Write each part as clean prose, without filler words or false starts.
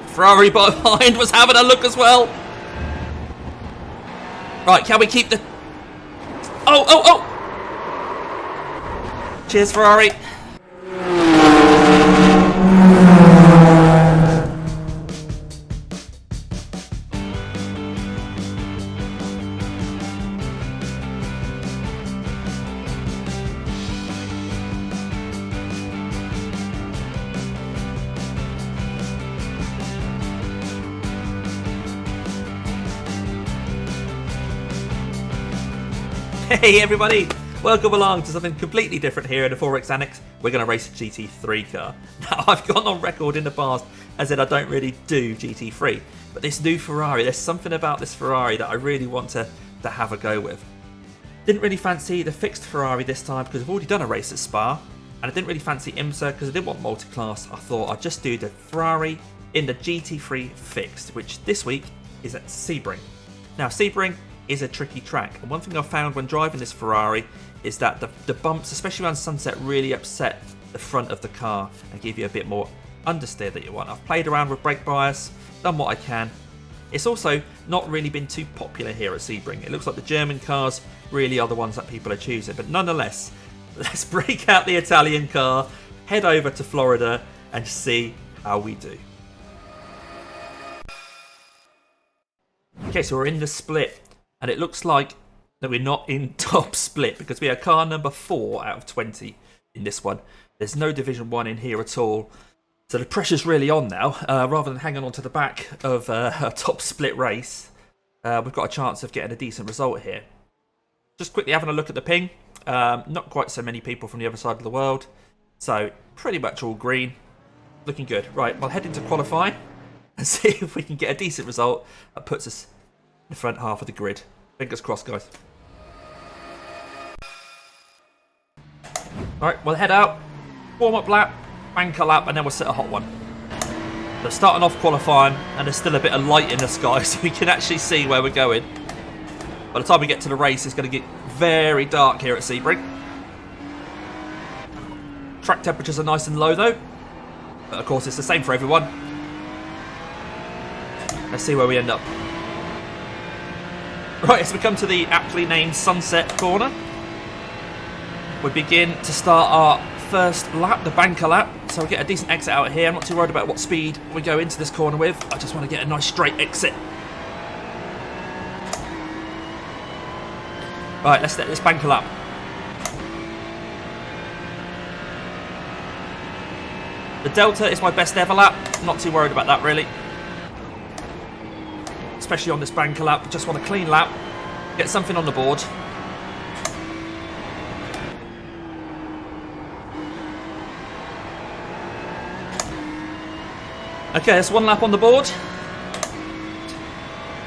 Ferrari behind was having a look as well. Right, can we keep the... Oh! Cheers, Ferrari. Hey everybody, welcome along to something completely different here in the 4X Annex. We're going to race a GT3 car. Now, I've gone on record in the past as said I don't really do GT3, but this new Ferrari, there's something about this Ferrari that I really want to have a go with. Didn't really fancy the fixed Ferrari this time because I've already done a race at Spa, and I didn't really fancy IMSA because I didn't want multi-class. I thought I'd just do the Ferrari in the GT3 Fixed, which this week is at Sebring. Now, Sebring is a tricky track, and one thing I found when driving this Ferrari is that the bumps, especially around sunset, really upset the front of the car and give you a bit more understeer that you want. I've played around with brake bias, done what I can. It's also not really been too popular here at Sebring. It looks like the German cars really are the ones that people are choosing, but nonetheless, let's break out the Italian car, head over to Florida and see how we do. Okay, so we're in the split. And it looks like that we're not in top split because we are car number 4 out of 20 in this one. There's no Division 1 in here at all. So the pressure's really on now. Rather than hanging on to the back of a top split race, we've got a chance of getting a decent result here. Just quickly having a look at the ping. Not quite so many people from the other side of the world. So pretty much all green. Looking good. Right, we'll head into qualifying and see if we can get a decent result that puts us the front half of the grid. Fingers crossed, guys. Alright, we'll head out, warm up lap, banker lap, and then we'll set a hot one. So starting off qualifying, and there's still a bit of light in the sky, so we can actually see where we're going. By the time we get to the race, it's going to get very dark here at Sebring. Track temperatures are nice and low though, but of course it's the same for everyone. Let's see where we end up. Right, as we come to the aptly named Sunset corner, we begin to start our first lap, the banker lap. So we get a decent exit out here. I'm not too worried about what speed we go into this corner with. I just want to get a nice straight exit. Right, let's set this banker lap. The Delta is my best ever lap. Not too worried about that really. Especially on this banker lap, just want a clean lap, get something on the board. Okay, that's one lap on the board.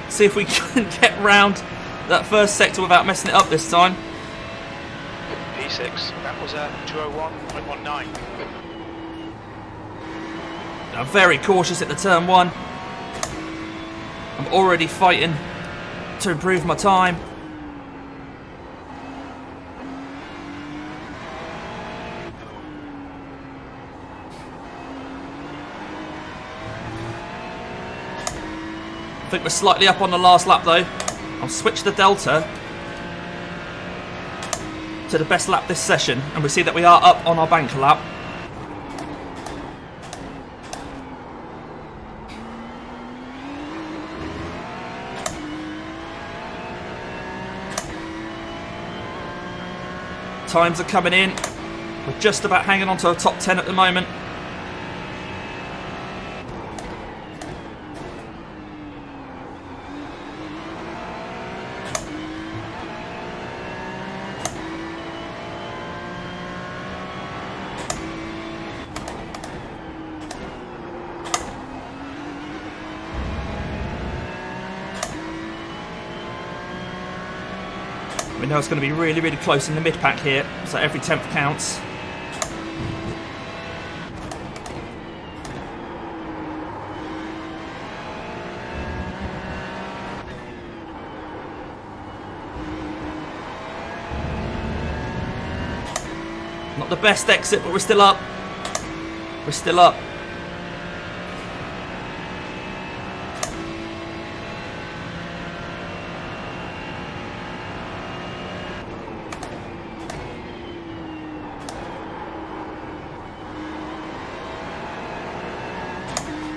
See if we can get round that first sector without messing it up this time. P6, that was a 201.19. I'm very cautious at the turn 1. I'm already fighting to improve my time. I think we're slightly up on the last lap though. I'll switch the Delta to the best lap this session, and we see that we are up on our banker lap. Times are coming in. We're just about hanging on to a top 10 at the moment. We know it's going to be really, really close in the mid-pack here, so every 10th counts. Not the best exit, but we're still up. We're still up.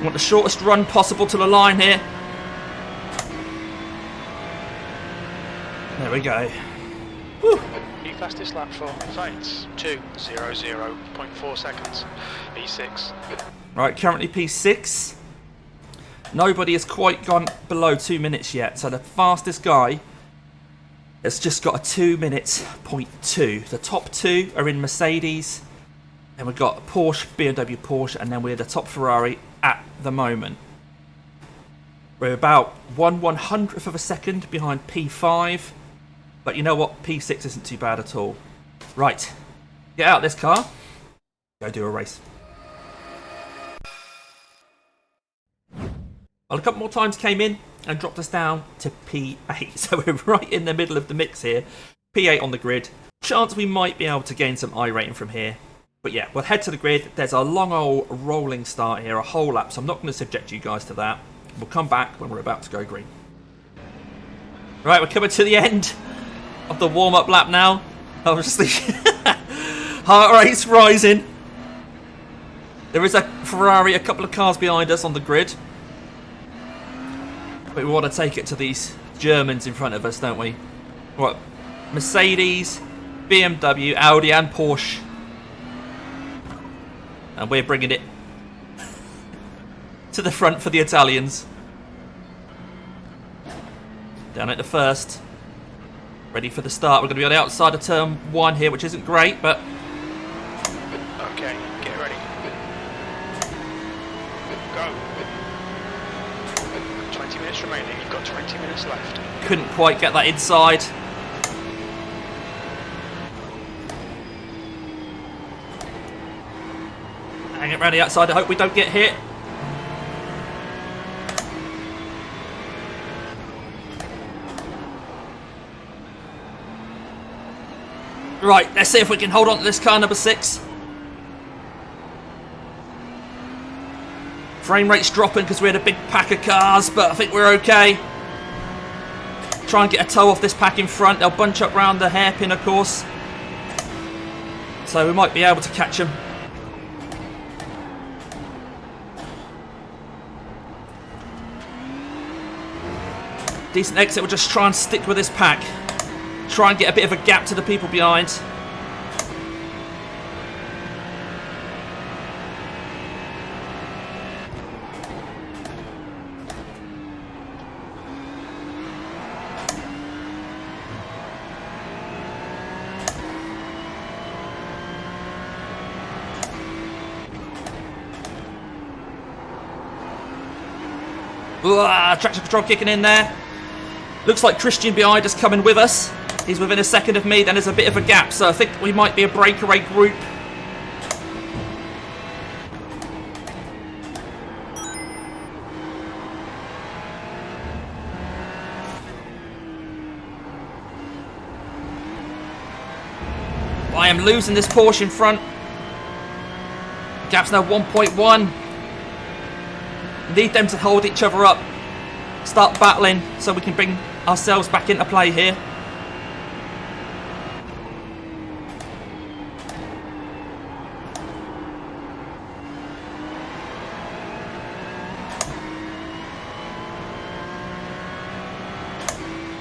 Want the shortest run possible to the line here. There we go. Whew. New fastest lap for Fates, 2:00.4 seconds. P6. Right, currently P6. Nobody has quite gone below 2 minutes yet, so the fastest guy has just got a 2 minutes .2. The top two are in Mercedes, and we've got Porsche, BMW, Porsche, and then we're the top Ferrari at the moment. We're about 1/100th of a second behind P5, but you know what? P6 isn't too bad at all. Right, get out of this car, go do a race. Well, a couple more times came in and dropped us down to P8, so we're right in the middle of the mix here. P8 on the grid. Chance we might be able to gain some iRating from here. But yeah, we'll head to the grid. There's a long old rolling start here, a whole lap, so I'm not going to subject you guys to that. We'll come back when we're about to go green. Right, we're coming to the end of the warm-up lap now. Obviously, heart rate's rising. There is a Ferrari a couple of cars behind us on the grid. But we want to take it to these Germans in front of us, don't we? What? Mercedes, BMW, Audi and Porsche. And we're bringing it to the front for the Italians. Down at the first. Ready for the start. We're going to be on the outside of turn 1 here, which isn't great, but... Okay, get ready. Go. 20 minutes remaining. You've got 20 minutes left. Couldn't quite get that inside. Hang it around the outside. I hope we don't get hit. Right, let's see if we can hold on to this car, number 6. Frame rate's dropping because we had a big pack of cars, but I think we're okay. Try and get a toe off this pack in front. They'll bunch up round the hairpin, of course. So we might be able to catch them. Decent exit. We'll just try and stick with this pack. Try and get a bit of a gap to the people behind. Traction control kicking in there. Looks like Christian behind us coming with us. He's within a second of me, then there's a bit of a gap, so I think we might be a breakaway group. I am losing this Porsche in front. Gap's now 1.1. Need them to hold each other up. Start battling so we can bring ourselves back into play here.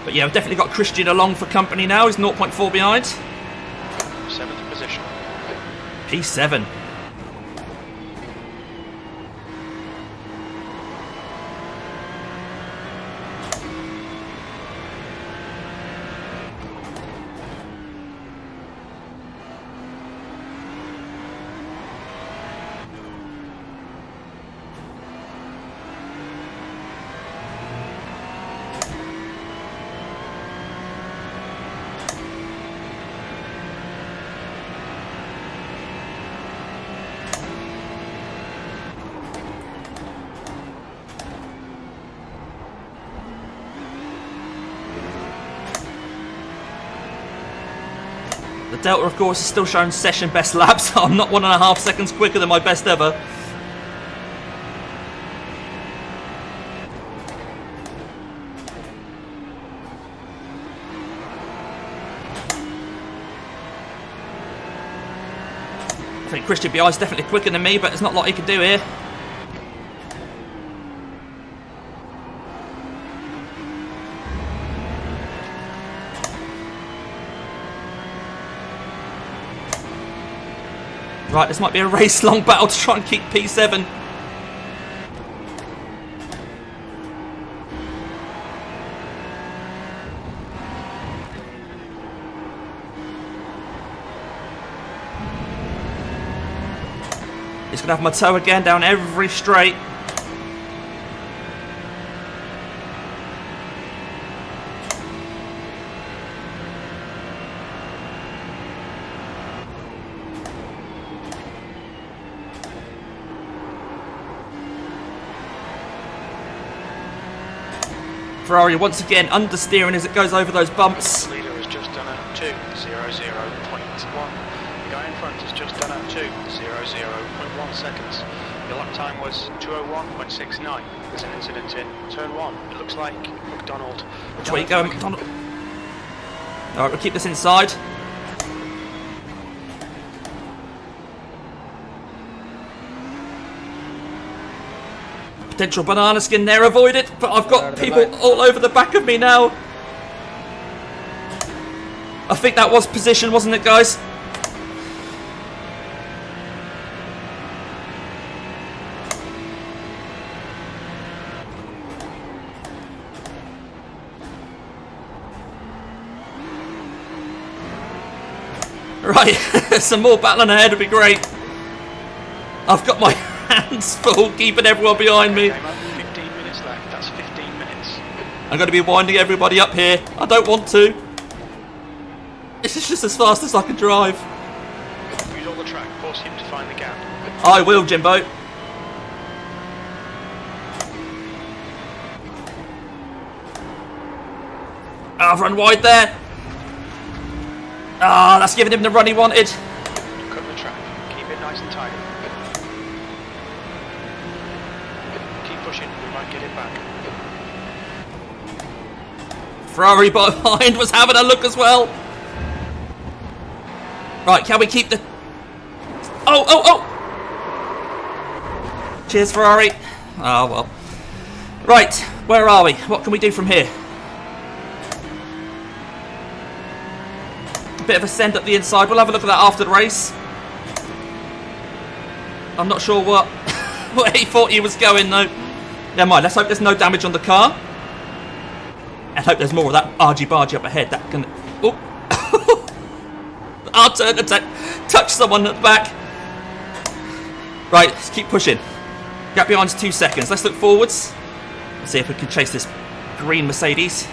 But yeah, we've definitely got Christian along for company now. He's 0.4 behind. 7th position. P7. The Delta, of course, is still showing session best laps. So I'm not 1.5 seconds quicker than my best ever. I think Christian behind is definitely quicker than me, but there's not a lot he can do here. Right, this might be a race-long battle to try and keep P7. He's going to have my toe again down every straight. Ferrari once again understeering as it goes over those bumps. The leader has just done a 2:00.1. The guy in front has just done a 2:00.1 seconds. Your lap time was 2:01.69. There's an incident in turn 1. It looks like McDonald. Which way you going, McDonald? Alright, we'll keep this inside. Potential banana skin there, avoid it, but I've got people all over the back of me now. I think that was position, wasn't it, guys? Right, some more battling ahead would be great. I've got my hands full keeping everyone behind me. 15 minutes left, that's 15 minutes. I'm going to be winding everybody up here. I don't want to. This is just as fast as I can drive. Use all the track, force him to find the gap. I will, Jimbo. I've run wide there. Ah, that's giving him the run he wanted. Cut the track, keep it nice and tight. Keep pushing, we might get it back. Ferrari behind was having a look as well. Right, can we keep the... Oh! Cheers, Ferrari. Oh, well. Right, where are we? What can we do from here? A bit of a send up the inside. We'll have a look at that after the race. I'm not sure what where he thought he was going, though. Never mind, let's hope there's no damage on the car. And hope there's more of that argy-bargy up ahead. That can... Oh! I'll turn to touch someone at the back. Right, let's keep pushing. Gap behind's 2 seconds. Let's look forwards. Let's see if we can chase this green Mercedes.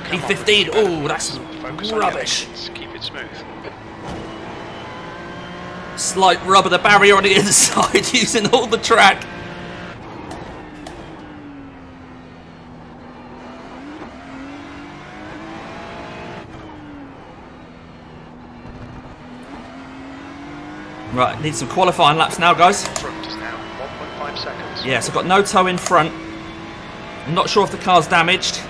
P15. Oh, that's rubbish. Keep it smooth. Slight rub of the barrier on the inside using all the track. Right, need some qualifying laps now, guys. Front is now 1.5 seconds. Yeah, so I've got no toe in front. I'm not sure if the car's damaged.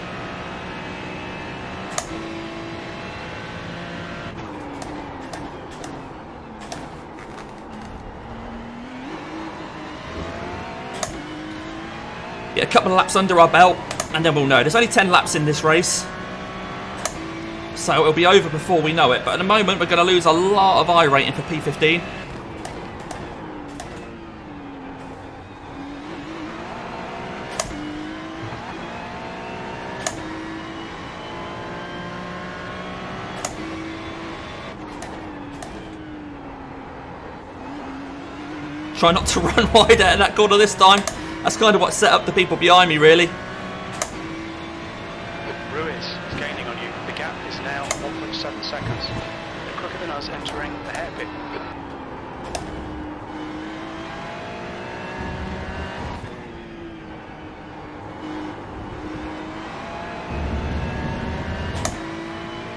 Get a couple of laps under our belt, and then we'll know. There's only 10 laps in this race, so it'll be over before we know it. But at the moment, we're going to lose a lot of iRating for P15. Try not to run wide out of that corner this time. That's kind of what set up the people behind me, really. Ruiz is gaining on you. The gap is now 1.7 seconds. They're quicker than us entering the hairpin.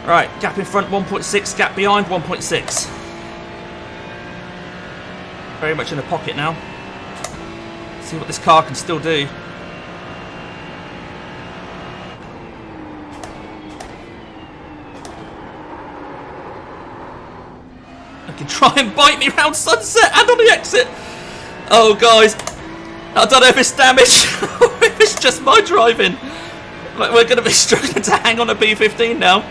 Right, gap in front 1.6, gap behind 1.6. Very much in the pocket now. See what this car can still do. I can try and bite me round Sunset and on the exit. Oh, guys. I don't know if it's damage or if it's just my driving. Like, we're going to be struggling to hang on a B15 now.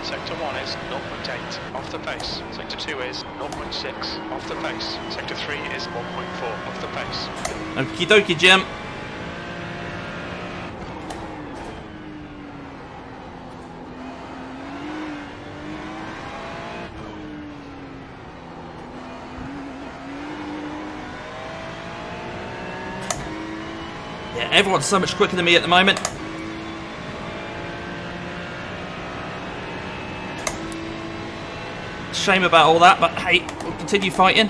Sector 1 is 0.8 off the pace. Sector 2 is 0.6 off the pace. Sector 3 is 1.4 off the pace. Okie dokie, Jim. Yeah, everyone's so much quicker than me at the moment. Shame about all that, but hey, we'll continue fighting.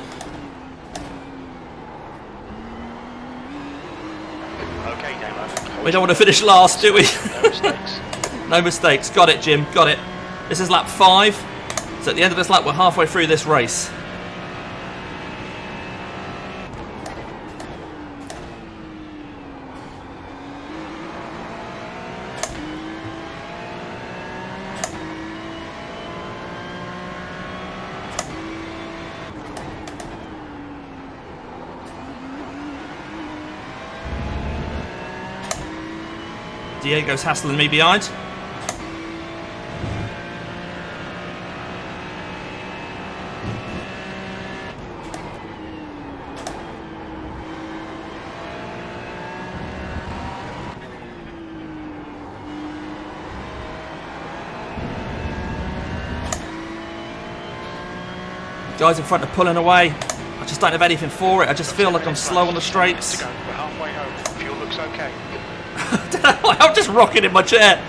Okay, Damo. We don't want to finish last, do we? No mistakes. No mistakes. Got it, Jim. Got it. This is lap 5. So at the end of this lap, we're halfway through this race. Diego's hassling me behind. Guys in front are pulling away. I just don't have anything for it. I just feel like I'm slow on the straights. We're halfway home. Fuel looks okay. I'm just rocking in my chair.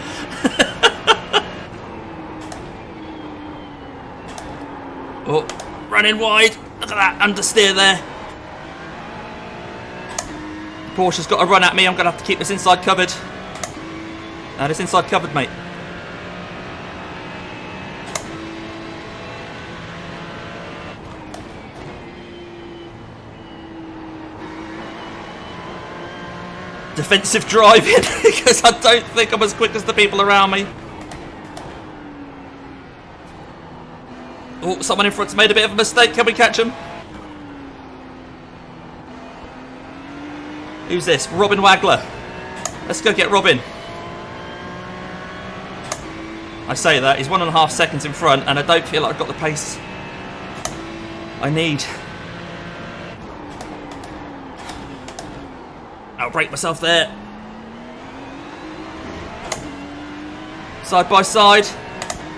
Oh, running wide. Look at that understeer there. Porsche's got to run at me. I'm going to have to keep this inside covered. This inside covered, mate. Defensive driving because I don't think I'm as quick as the people around me. Oh, someone in front's made a bit of a mistake. Can we catch him? Who's this? Robin Wagler. Let's go get Robin. I say that, he's 1.5 seconds in front and I don't feel like I've got the pace I need. Outbrake myself there. Side by side.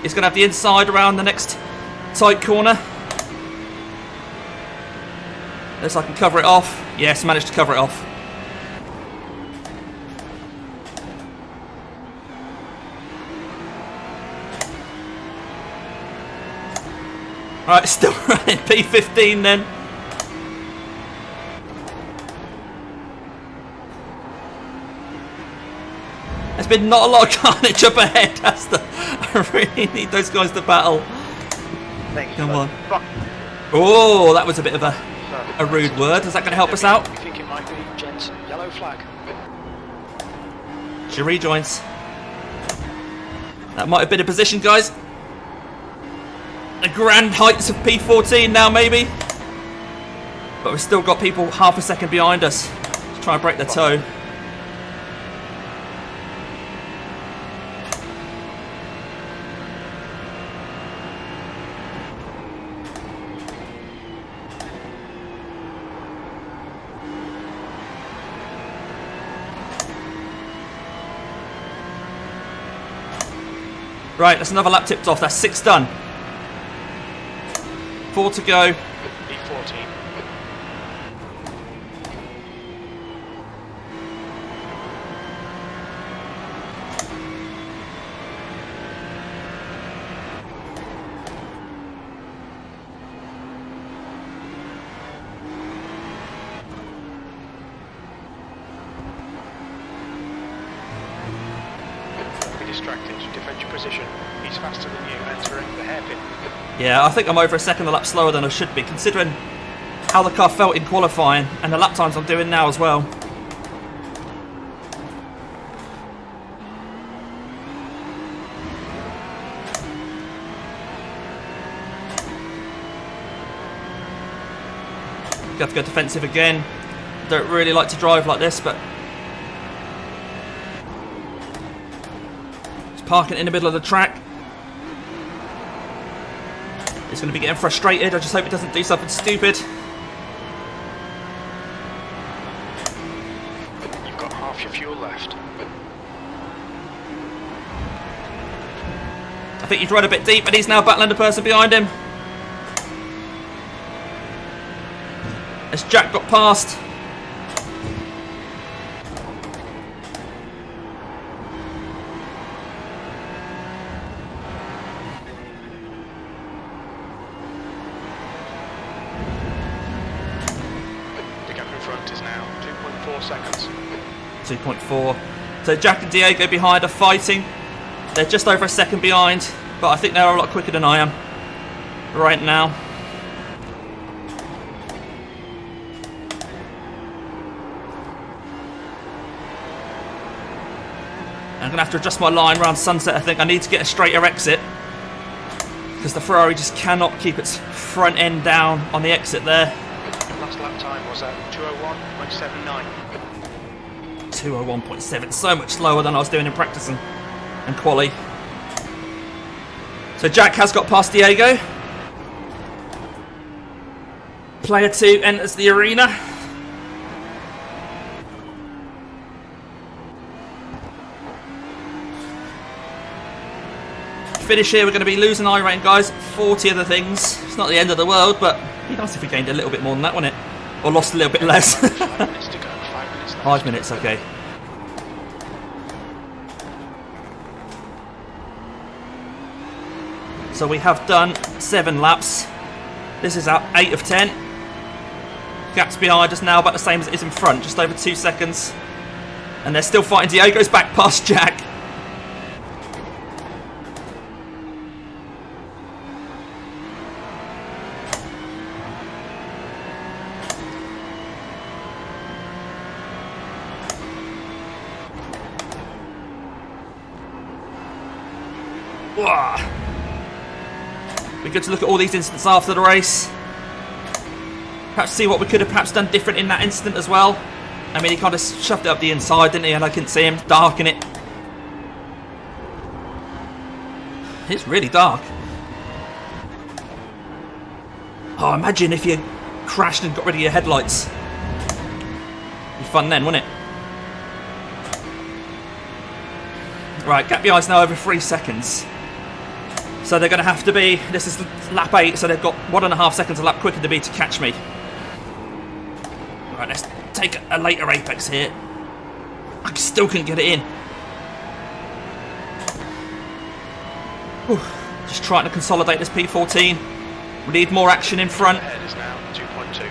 He's going to have the inside around the next tight corner. Looks like I can cover it off. Yes, managed to cover it off. Alright, still running P15 then. There's been not a lot of carnage up ahead, has there? I really need those guys to battle. Come on. Oh, that was a bit of a rude word. Is that going to help us out? I think it might be Jensen. Yellow flag. She rejoins. That might have been a position, guys. The grand heights of P14 now, maybe. But we've still got people half a second behind us to try and break the toe. Right, that's another lap tipped off. That's 6 done. 4 to go. P14. Don't be distracted. Defend your position. He's faster than you, entering the hairpin. Yeah, I think I'm over a second a lap slower than I should be, considering how the car felt in qualifying and the lap times I'm doing now as well. Have to go defensive again. Don't really like to drive like this, but just parking in the middle of the track. It's going to be getting frustrated. I just hope it doesn't do something stupid. You've got half your fuel left. I think he's run a bit deep, and he's now battling the person behind him. As Jack got past. The gap in front is now 2.4 seconds. 2.4. So Jack and Diego behind are fighting. They're just over a second behind, but I think they're a lot quicker than I am right now. I'm going to have to adjust my line around sunset. I think I need to get a straighter exit because the Ferrari just cannot keep its front end down on the exit there. Your last lap time was at 2:01.79. 2:01.7, so much slower than I was doing in practice and quali. So Jack has got past Diego. Player 2 enters the arena. Finish here, we're going to be losing iRating, guys. 40 other things. It's not the end of the world, but it'd be nice if we gained a little bit more than that, wouldn't it? Or lost a little bit less. 5 minutes to go. 5 minutes left. 5 minutes, okay. So we have done 7 laps. This is our 8 of 10. Gap's behind us now, about the same as it is in front, just over 2 seconds. And they're still fighting. Diego's back past Jack. Be good to look at all these incidents after the race. Perhaps see what we could have perhaps done different in that incident as well. I mean, he kind of shoved it up the inside, didn't he? And I couldn't see him. Dark in it. It's really dark. Oh, imagine if you crashed and got rid of your headlights. It'd be fun then, wouldn't it? Right, gap behind's now over 3 seconds. So they're going to have to be, this is lap 8, so they've got 1.5 seconds a lap quicker than me to catch me. Right, let's take a later apex here. I still couldn't get it in. Whew. Just trying to consolidate this P14. We need more action in front. Ahead is now 2.2.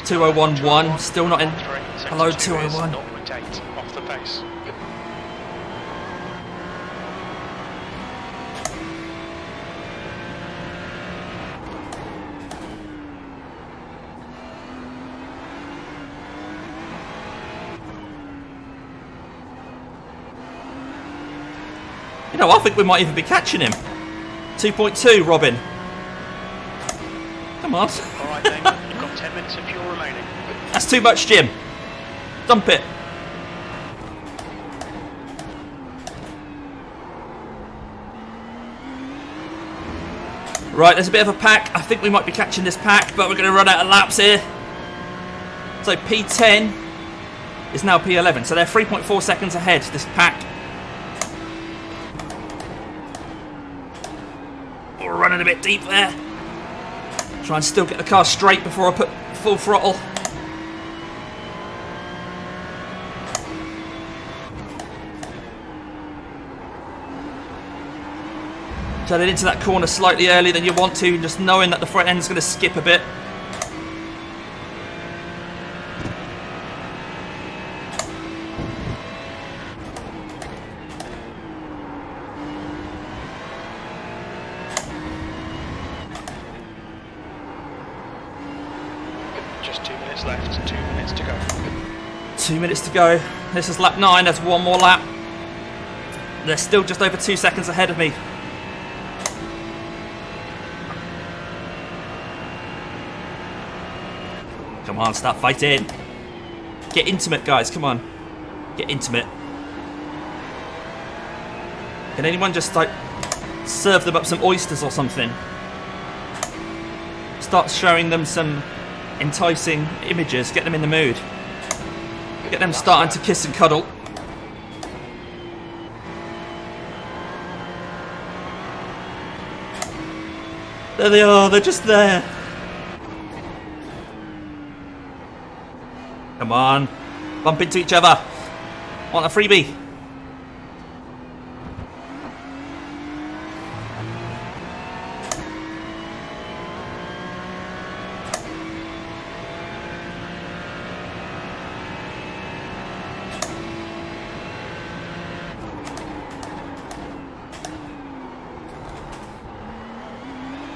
2:01.1, still not in. Hello, 2:01. 0.8 off the pace. You know, I think we might even be catching him. 2.2, Robin. Come on. Alright then, you've got 10 minutes of fuel remaining. That's too much, Jim. Dump it. Right, there's a bit of a pack. I think we might be catching this pack, but we're going to run out of laps here. So P10 is now P11. So they're 3.4 seconds ahead, this pack. We're running a bit deep there. Try and still get the car straight before I put full throttle. Turning into that corner slightly earlier than you want to, just knowing that the front end's going to skip a bit. Just 2 minutes left, 2 minutes to go. 2 minutes to go. This is lap 9, that's one more lap. They're still just over 2 seconds ahead of me. Come on, start fighting. Get intimate, guys, come on. Get intimate. Can anyone just like serve them up some oysters or something. Start showing them some enticing images, get them in the mood. Get them starting to kiss and cuddle. There they are, they're just there. Come on, bump into each other. Want a freebie?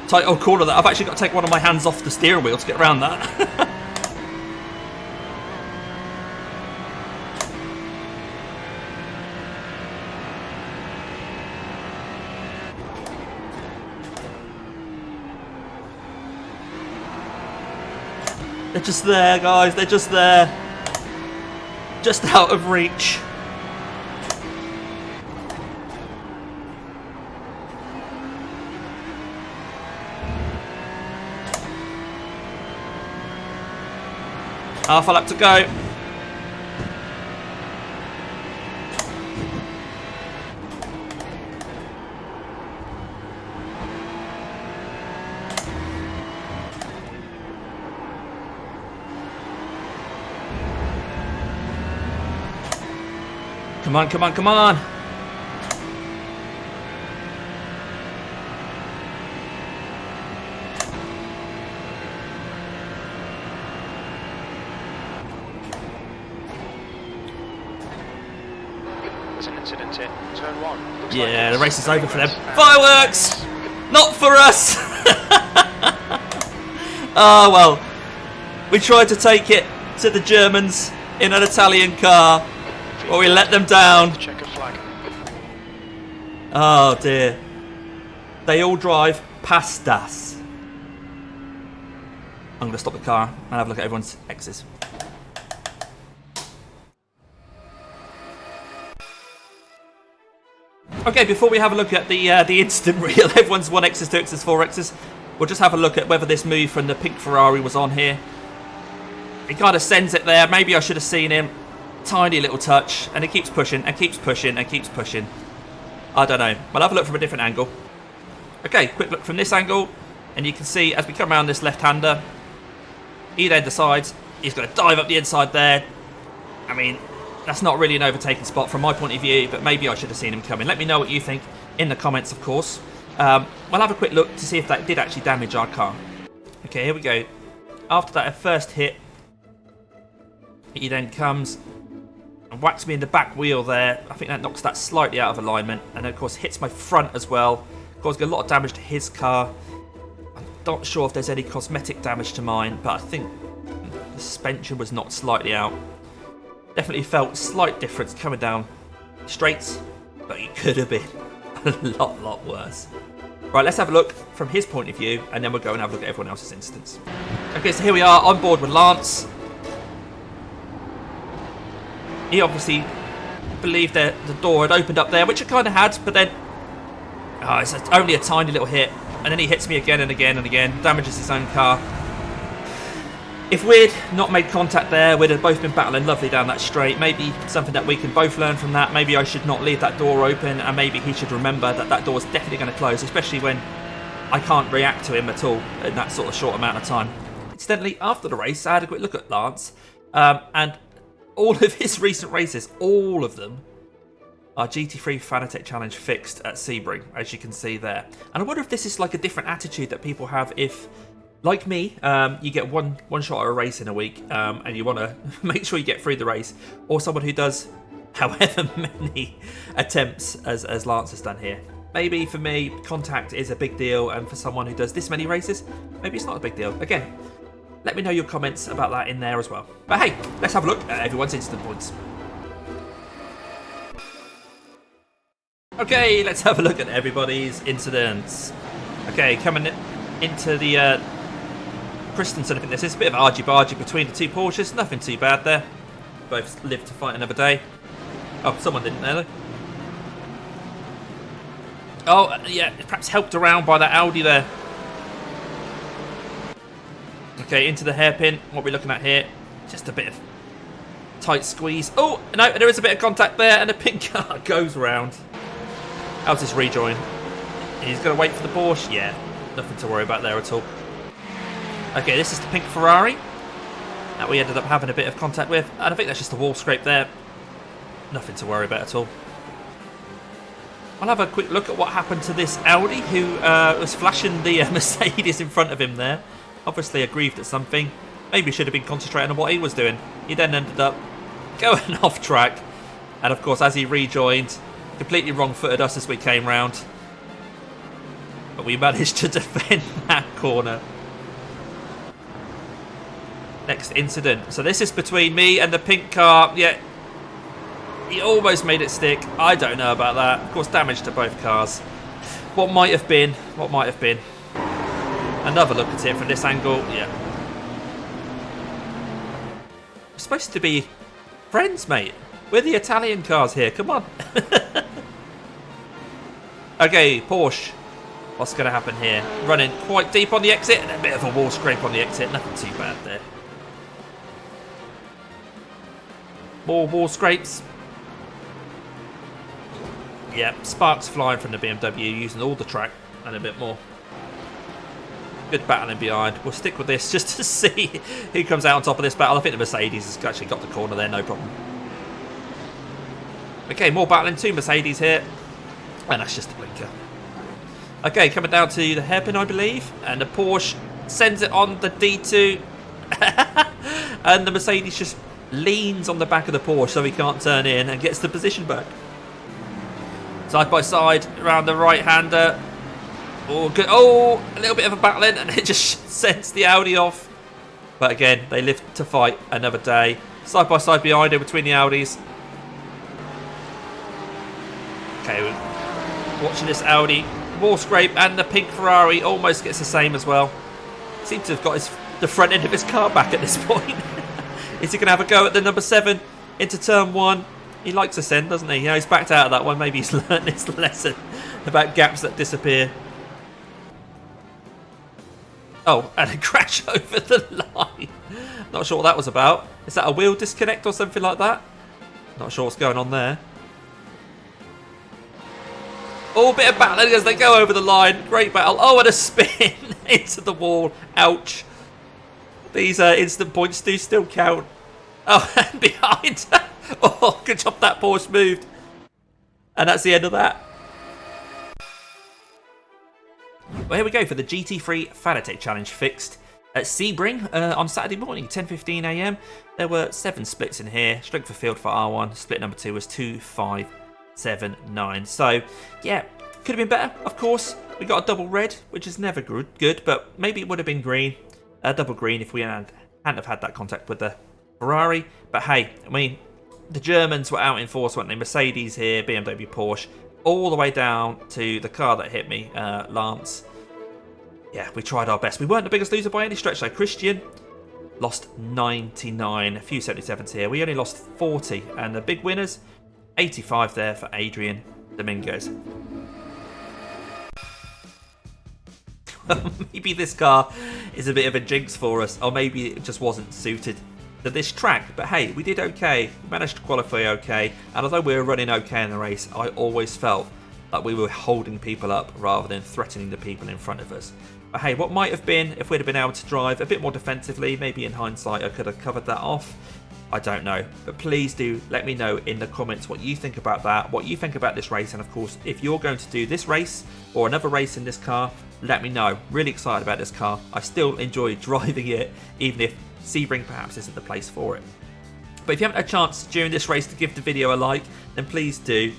Tight old corner that I've actually got to take one of my hands off the steering wheel to get around that. They're just there, guys, they're just there. Just out of reach. Half a lap to go. Come on, come on, come on. There's an incident in turn 1. Looks Yeah, like the race is over for them. and Fireworks! Not for us! Oh well. We tried to take it to the Germans in an Italian car, but we let them down. Checker flag. Oh dear. They all drive past us. I'm going to stop the car and have a look at everyone's X's. Okay, before we have a look at the instant reel, everyone's 1X's, 2X's, 4X's, we'll just have a look at whether this move from the pink Ferrari was on here. He kind of sends it there. Maybe I should have seen him. Tiny little touch, and he keeps pushing and keeps pushing and keeps pushing. I don't know. We'll have a look from a different angle. Okay, quick look from this angle, and you can see as we come around this left-hander, he then decides he's going to dive up the inside there. I mean, that's not really an overtaking spot from my point of view, but maybe I should have seen him coming. Let me know what you think in the comments, of course. We'll have a quick look to see if that did actually damage our car. Okay, here we go. After that first hit, he then comes and whacks me in the back wheel there. I think that knocks that slightly out of alignment, and of course hits my front as well, causing a lot of damage to his car. I'm not sure if there's any cosmetic damage to mine, but I think the suspension was knocked slightly out. Definitely felt slight difference coming down straights, but it could have been a lot worse. Right, let's have a look from his point of view, and then we'll go and have a look at everyone else's instance. Okay, so here we are on board with Lance. He obviously believed that the door had opened up there, which it kind of had, but then it's only a tiny little hit, and then he hits me again and again and again, damages his own car. If we'd not made contact there, we'd have both been battling lovely down that straight. Maybe something that we can both learn from that. Maybe I should not leave that door open, and maybe he should remember that that door is definitely going to close, especially when I can't react to him at all in that sort of short amount of time. Incidentally, after the race, I had a quick look at Lance, and all of his recent races, all of them, are GT3 Fanatec Challenge Fixed at Sebring, as you can see there. And I wonder if this is like a different attitude that people have if, like me, you get one shot at a race in a week, and you want to make sure you get through the race, or someone who does however many attempts as Lance has done here. Maybe for me, contact is a big deal, and for someone who does this many races, maybe it's not a big deal. Again, let me know your comments about that in there as well. But hey, let's have a look at everyone's instant points. Okay, let's have a look at everybody's incidents. Okay, coming into the Christensen, I think this is a bit of argy-bargy between the two Porsches. Nothing too bad there. Both lived to fight another day. Oh, someone didn't there though. Oh, yeah, perhaps helped around by that Audi there. Okay, into the hairpin. What we're looking at here, just a bit of tight squeeze. Oh, no, there is a bit of contact there, and the pink car goes round. How's this rejoin? He's going to wait for the Porsche. Yeah, nothing to worry about there at all. Okay, this is the pink Ferrari that we ended up having a bit of contact with, and I think that's just a wall scrape there. Nothing to worry about at all. I'll have a quick look at what happened to this Audi, who was flashing the Mercedes in front of him there. Obviously aggrieved at something. Maybe should have been concentrating on what he was doing. He then ended up going off track. And of course, as he rejoined, completely wrong-footed us as we came round. But we managed to defend that corner. Next incident. So this is between me and the pink car. Yeah, he almost made it stick. I don't know about that. Of course, damage to both cars. What might have been. What might have been. Another look at it from this angle. Yeah. We're supposed to be friends, mate. We're the Italian cars here. Come on. Okay, Porsche. What's going to happen here? Running quite deep on the exit. And a bit of a wall scrape on the exit. Nothing too bad there. More wall scrapes. Yeah, sparks flying from the BMW, using all the track and a bit more. Good battling behind. We'll stick with this just to see who comes out on top of this battle. I think the Mercedes has actually got the corner there, no problem. Okay, more battling. 2 Mercedes here. And that's just a blinker. Okay, coming down to the hairpin, I believe. And the Porsche sends it on the D2. And the Mercedes just leans on the back of the Porsche so he can't turn in and gets the position back. Side by side, around the right-hander. Oh, good. Oh, a little bit of a battling, and it just sends the Audi off. But again, they live to fight another day. Side by side behind it between the Audis. Okay, we're watching this Audi wall scrape, and the pink Ferrari almost gets the same as well. Seems to have got the front end of his car back at this point. Is he going to have a go at the number 7 into turn 1? He likes ascend, doesn't he? Yeah, he's backed out of that one. Maybe he's learned his lesson about gaps that disappear. Oh, and a crash over the line. Not sure what that was about. Is that a wheel disconnect or something like that? Not sure what's going on there. Oh, bit of battling as they go over the line. Great battle. Oh, and a spin into the wall. Ouch. These instant points do still count. Oh, and behind. Oh, good job that Porsche moved. And that's the end of that. Well, here we go for the GT3 Fanatec Challenge Fixed at Sebring on Saturday morning, 10:15 AM. There were 7 splits in here. Strength of field for R1. Split number 2 was 2.579. So, yeah, could have been better, of course. We got a double red, which is never good, but maybe it would have been green. Double green if we hadn't have had that contact with the Ferrari. But hey, I mean, the Germans were out in force, weren't they? Mercedes here, BMW, Porsche, all the way down to the car that hit me, Lance. Yeah, we tried our best. We weren't the biggest loser by any stretch, though. Christian lost 99, a few 77s here. We only lost 40, and the big winners, 85 there for Adrian Domingos. Maybe this car is a bit of a jinx for us, or maybe it just wasn't suited to this track. But hey, we did okay. We managed to qualify okay, and although we were running okay in the race, I always felt like we were holding people up rather than threatening the people in front of us. But hey, what might have been if we'd have been able to drive a bit more defensively, maybe in hindsight I could have covered that off. I don't know, but please do let me know in the comments what you think about that, what you think about this race, and of course, if you're going to do this race or another race in this car, let me know. Really excited about this car. I still enjoy driving it, even if Sebring perhaps isn't the place for it. But if you haven't had a chance during this race to give the video a like, then please do.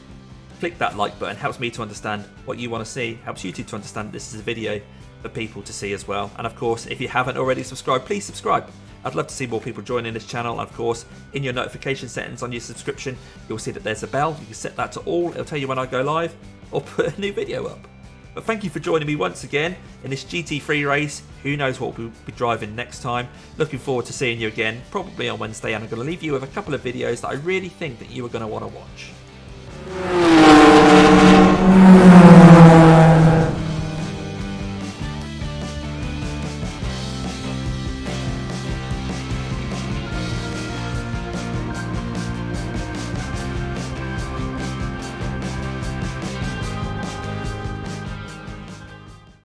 Click that like button, helps me to understand what you want to see, helps YouTube to understand this is a video for people to see as well. And of course, if you haven't already subscribed, please subscribe. I'd love to see more people joining this channel. And of course, in your notification settings on your subscription, you'll see that there's a bell. You can set that to all. It'll tell you when I go live or put a new video up. But thank you for joining me once again in this GT3 race. Who knows what we'll be driving next time. Looking forward to seeing you again, probably on Wednesday. And I'm going to leave you with a couple of videos that I really think that you are going to want to watch.